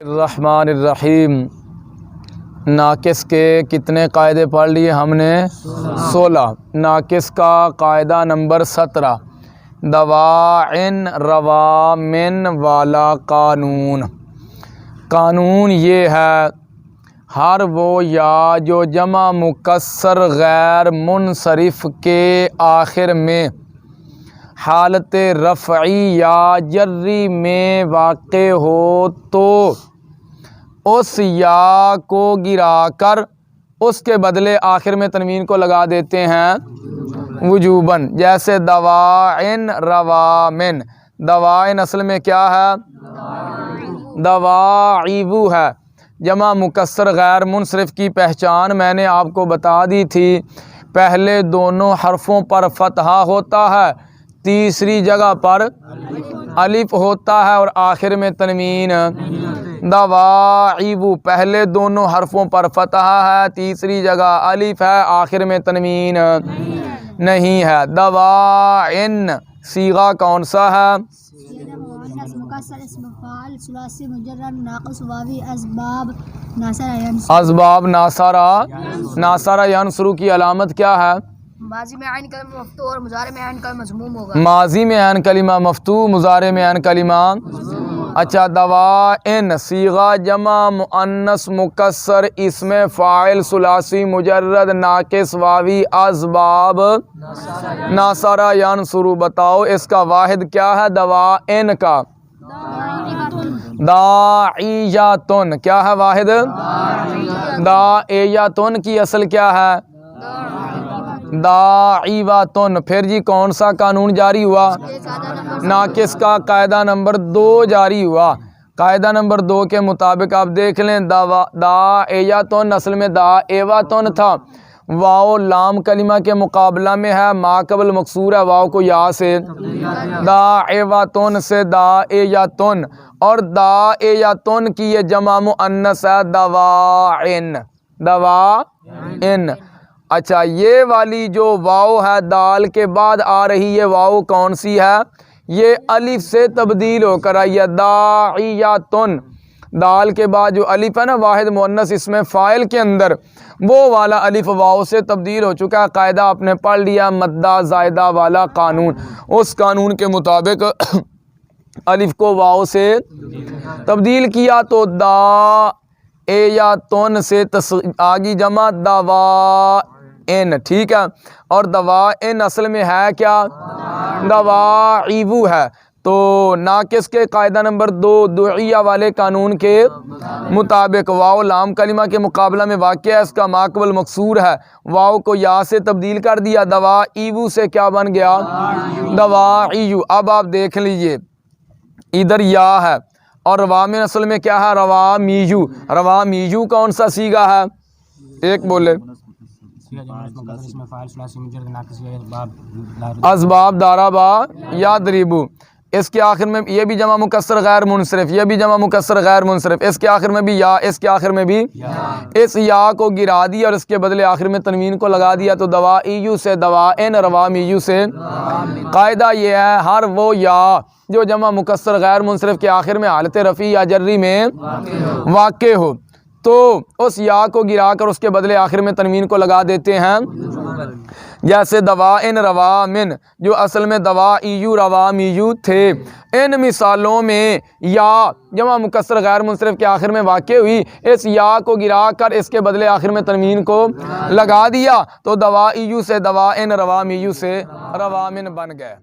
الرحمن الرحیم۔ ناقص کے کتنے قاعدے پڑھ لیے ہم نے؟ 16۔ ناقص کا قاعدہ نمبر 17، دواعن روامن والا قانون۔ قانون یہ ہے، ہر وہ یا جو جمع مکسر غیر منصرف کے آخر میں حالت رفعی یا جری میں واقع ہو تو اس یا کو گرا کر اس کے بدلے آخر میں تنوین کو لگا دیتے ہیں وجوباً۔ جیسے دواعن روامن، دواعن اصل میں کیا ہے؟ دواعیبو ہے، جمع مکسر غیر منصرف کی پہچان میں نے آپ کو بتا دی تھی۔ پہلے دونوں حرفوں پر فتحہ ہوتا ہے، تیسری جگہ پر الف ہوتا ہے اور آخر میں تنوین۔ دواعیبو پہلے دونوں حرفوں پر فتحہ ہے، تیسری جگہ الف ہے، آخر میں تنوین نہیں ہے۔ دواعن صیغہ کون سا ہے؟ اسباب ناصرہ ینصرو کی علامت کیا ہے؟ ماضی میں عین کلمہ مفتوح اور مضارع میں عین کلمہ مضموم ہوگا۔ ماضی میں عین کلمہ مفتوح، مضارع میں عین کلمہ۔ اچھا، دواعن صیغہ جمع مؤنث مکسر، اسم فاعل ثلاثی مجرد ناقص واوی، اسباب ناصرہ ینصرو۔ بتاؤ اس کا واحد کیا ہے دواعن کا؟ داعیاتن۔ کیا ہے واحد؟ داعیاتن کی اصل کیا ہے؟ داعیواتن۔ پھر جی کون سا قانون جاری ہوا؟ ناقص کا قاعدہ نمبر 2 جاری ہوا۔ قاعدہ نمبر 2 کے مطابق آپ دیکھ لیں، داعیاتن اصل میں داعیواتن تھا، واو لام کلمہ کے مقابلہ میں ہے، ما قبل مکسور ہے، واو کو یا سے داعیواتن سے داعیاتن، اور داعیاتن کی یہ جمع مؤنث ہے دواعن۔ دواعن۔ اچھا، یہ والی جو واو ہے دال کے بعد آ رہی ہے، واو کون سی ہے؟ یہ الف سے تبدیل ہو کر آئی ہے، داعیاتن۔ دال کے بعد جو الف ہے نا واحد مؤنث اسم فاعل کے اندر، وہ والا الف واو سے تبدیل ہو چکا ہے۔ قاعدہ آپ نے پڑھ لیا، مدہ زائدہ والا قانون۔ اس قانون کے مطابق الف کو واو سے تبدیل کیا تو داعیاتن سے آگی جمع دواعن، ٹھیک ہے۔ اور دواعن اصل میں ہے کیا؟ دواعیبو ہے۔ تو ناقص کے قاعدہ نمبر 2 دعیہ والے قانون کے مطابق واو لام کلمہ کے مقابلہ میں واقع ہے، اس کا ما قبل مکسور ہے، واو کو یا سے تبدیل کر دیا، دواعیبو سے کیا بن گیا؟ دواعیو۔ اب آپ دیکھ لیجئے، ادھر یا ہے اور روامن اصل میں کیا ہے؟ روامیو۔ روامیو کون سا صیغہ ہے؟ ایک بولے۔ اسباب دارابا یادریبو۔ اس کے آخر میں یہ بھی جمع مکسر غیر منصرف، یہ بھی جمع مکسر غیر منصرف، اس کے آخر میں بھی یا، اس کے آخر میں بھی اس یا کو گرا دیا اور اس کے بدلے آخر میں تنوین کو لگا دیا تو دواعیو سے دواعن، روامیو سے۔ قاعدہ یہ ہے، ہر وہ یا جو جمع مکسر غیر منصرف کے آخر میں حالت رفعی یا جری میں واقع ہو تو اس یا کو گرا کر اس کے بدلے آخر میں تنوین کو لگا دیتے ہیں، جیسے دواعن روامن جو اصل میں دواعیو روامیو تھے۔ ان مثالوں میں یا جمع مکسر غیر منصرف کے آخر میں واقع ہوئی، اس یا کو گرا کر اس کے بدلے آخر میں تنوین کو لگا دیا تو دواعیو سے دواعن، روامیو سے روامن بن گئے۔